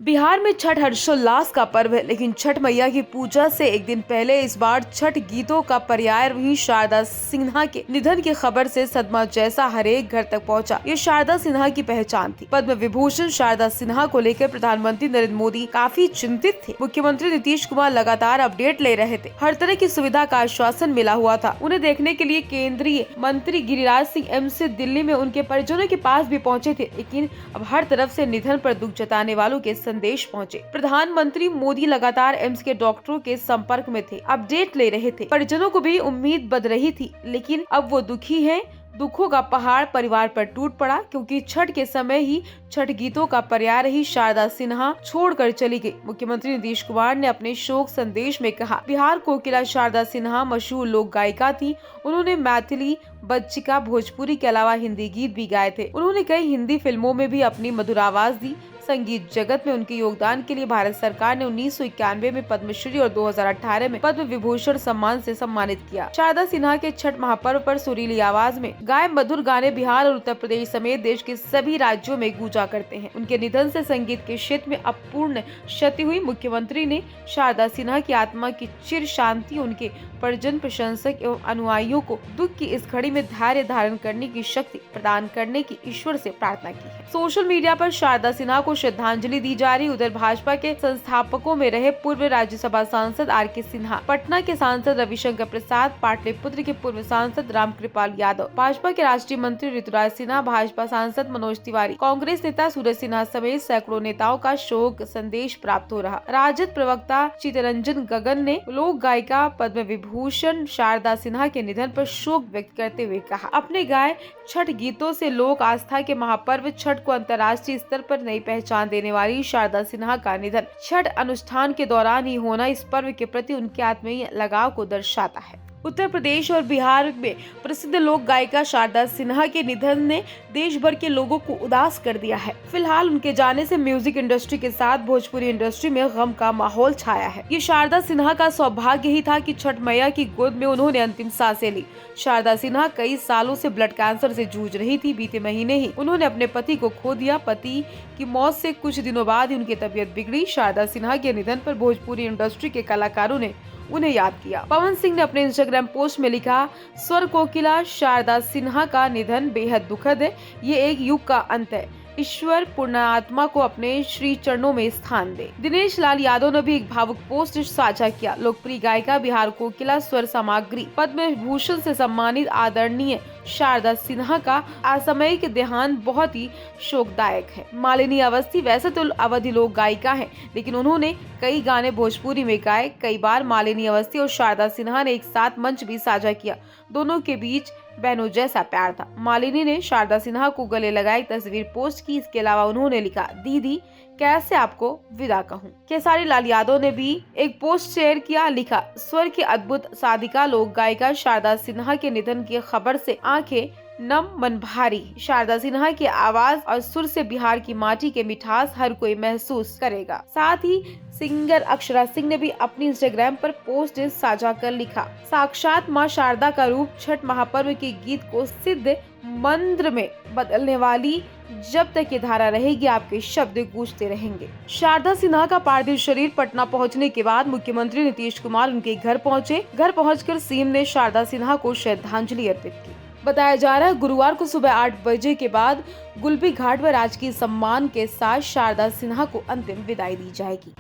बिहार में छठ हर्षोल्लास का पर्व है, लेकिन छठ मैया की पूजा से एक दिन पहले इस बार छठ गीतों का पर्याय रही शारदा सिन्हा के निधन की खबर से सदमा जैसा हरेक घर तक पहुंचा। ये शारदा सिन्हा की पहचान थी। पद्म विभूषण शारदा सिन्हा को लेकर प्रधानमंत्री नरेंद्र मोदी काफी चिंतित थे। मुख्यमंत्री नीतीश कुमार लगातार अपडेट ले रहे थे। हर तरह की सुविधा का आश्वासन मिला हुआ था। उन्हें देखने के लिए केंद्रीय मंत्री गिरिराज सिंह एम्स से दिल्ली में उनके परिजनों के पास भी पहुँचे थे, लेकिन अब हर तरफ से निधन पर दुख जताने वालों के संदेश पहुंचे। प्रधानमंत्री मोदी लगातार एम्स के डॉक्टरों के संपर्क में थे, अपडेट ले रहे थे। परिजनों को भी उम्मीद बंध रही थी, लेकिन अब वो दुखी हैं। दुखों का पहाड़ परिवार पर टूट पड़ा, क्योंकि छठ के समय ही छठ गीतों का पर्याय रही शारदा सिन्हा छोड़कर चली गई। मुख्यमंत्री नीतीश कुमार ने अपने शोक संदेश में कहा, बिहार कोकिला शारदा सिन्हा मशहूर लोक गायिका थी। उन्होंने मैथिली, बज्जिका, भोजपुरी के अलावा हिंदी गीत भी गाए थे। उन्होंने कई हिंदी फिल्मों में भी अपनी मधुर आवाज दी। संगीत जगत में उनके योगदान के लिए भारत सरकार ने 1991 में पद्मश्री और 2018 में पद्म विभूषण सम्मान से सम्मानित किया। शारदा सिन्हा के छठ महापर्व पर सुरीली आवाज में गाए मधुर गाने बिहार और उत्तर प्रदेश समेत देश के सभी राज्यों में गूंजा करते हैं। उनके निधन से संगीत के क्षेत्र में अपूर्ण क्षति हुई। मुख्यमंत्री ने शारदा सिन्हा की आत्मा की चिर शांति, उनके परिजन, प्रशंसक एवं अनुयायियों को दुख की इस घड़ी में धैर्य धारण करने की शक्ति प्रदान करने की ईश्वर से प्रार्थना की है। सोशल मीडिया पर शारदा सिन्हा को श्रद्धांजलि दी जा रही। उधर भाजपा के संस्थापकों में रहे पूर्व राज्यसभा सांसद आर.के. सिन्हा, पटना के सांसद रविशंकर प्रसाद, पाटलिपुत्र के पूर्व सांसद रामकृपाल यादव, भाजपा के राष्ट्रीय मंत्री ऋतुराज सिन्हा, भाजपा सांसद मनोज तिवारी, कांग्रेस नेता सूरज सिन्हा समेत सैकड़ों नेताओं का शोक संदेश प्राप्त हो रहा। राजद प्रवक्ता चितरंजन गगन ने लोक गायिका पद्म विभूषण शारदा सिन्हा के निधन पर शोक व्यक्त करते हुए कहा, अपने गाए छठ गीतों से लोक आस्था के महापर्व छठ को अंतर्राष्ट्रीय स्तर पर नई पहचान देने वाली शारदा सिन्हा का निधन छठ अनुष्ठान के दौरान ही होना इस पर्व के प्रति उनके आत्मीय लगाव को दर्शाता है। उत्तर प्रदेश और बिहार में प्रसिद्ध लोक गायिका शारदा सिन्हा के निधन ने देश भर के लोगों को उदास कर दिया है। फिलहाल उनके जाने से म्यूजिक इंडस्ट्री के साथ भोजपुरी इंडस्ट्री में गम का माहौल छाया है। ये शारदा सिन्हा का सौभाग्य ही था कि छठ मैया की गोद में उन्होंने अंतिम सांसें ली। शारदा सिन्हा कई सालों से ब्लड कैंसर से जूझ रही थी। बीते महीने ही उन्होंने अपने पति को खो दिया। पति की मौत से कुछ दिनों बाद ही उनकी तबीयत बिगड़ी। शारदा सिन्हा के निधन पर भोजपुरी इंडस्ट्री के कलाकारों ने उन्हें याद किया। पवन सिंह ने अपने इंस्टाग्राम पोस्ट में लिखा, स्वर कोकिला शारदा सिन्हा का निधन बेहद दुखद है। ये एक युग का अंत है। ईश्वर पुण्यात्मा को अपने श्री चरणों में स्थान दे। दिनेश लाल यादव ने भी एक भावुक पोस्ट साझा किया। लोकप्रिय गायिका, बिहार कोकिला, स्वर सामग्री, पद्म विभूषण से सम्मानित आदरणीय शारदा सिन्हा का असामयिक देहांत बहुत ही शोकदायक है। मालिनी अवस्थी वैसे तो अवधि लोक गायिका है, लेकिन उन्होंने कई गाने भोजपुरी में गाए। कई बार मालिनी अवस्थी और शारदा सिन्हा ने एक साथ मंच भी साझा किया। दोनों के बीच बहनों जैसा प्यार था। मालिनी ने शारदा सिन्हा को गले लगाई तस्वीर पोस्ट की। इसके अलावा उन्होंने लिखा, दीदी कैसे आपको विदा कहूँ। खेसारी लाल यादव ने भी एक पोस्ट शेयर किया। लिखा, स्वर की अद्भुत साधिका लोक गायिका शारदा सिन्हा के निधन की खबर से आंखें नम, मन भारी। शारदा सिन्हा की आवाज और सुर से बिहार की माटी के मिठास हर कोई महसूस करेगा। साथ ही सिंगर अक्षरा सिंह ने भी अपनी इंस्टाग्राम पर पोस्ट साझा कर लिखा, साक्षात मां शारदा का रूप छठ महापर्व के गीत को सिद्ध मंत्र में बदलने वाली। जब तक ये धारा रहेगी आपके शब्द गूंजते रहेंगे। शारदा सिन्हा का पार्थिव शरीर पटना पहुंचने के बाद मुख्यमंत्री नीतीश कुमार उनके घर पहुंचे। घर पहुंचकर सीएम ने शारदा सिन्हा को श्रद्धांजलि अर्पित की। बताया जा रहा है, गुरुवार को सुबह 8 बजे के बाद गुलबी घाट पर राजकीय सम्मान के साथ शारदा सिन्हा को अंतिम विदाई दी जाएगी।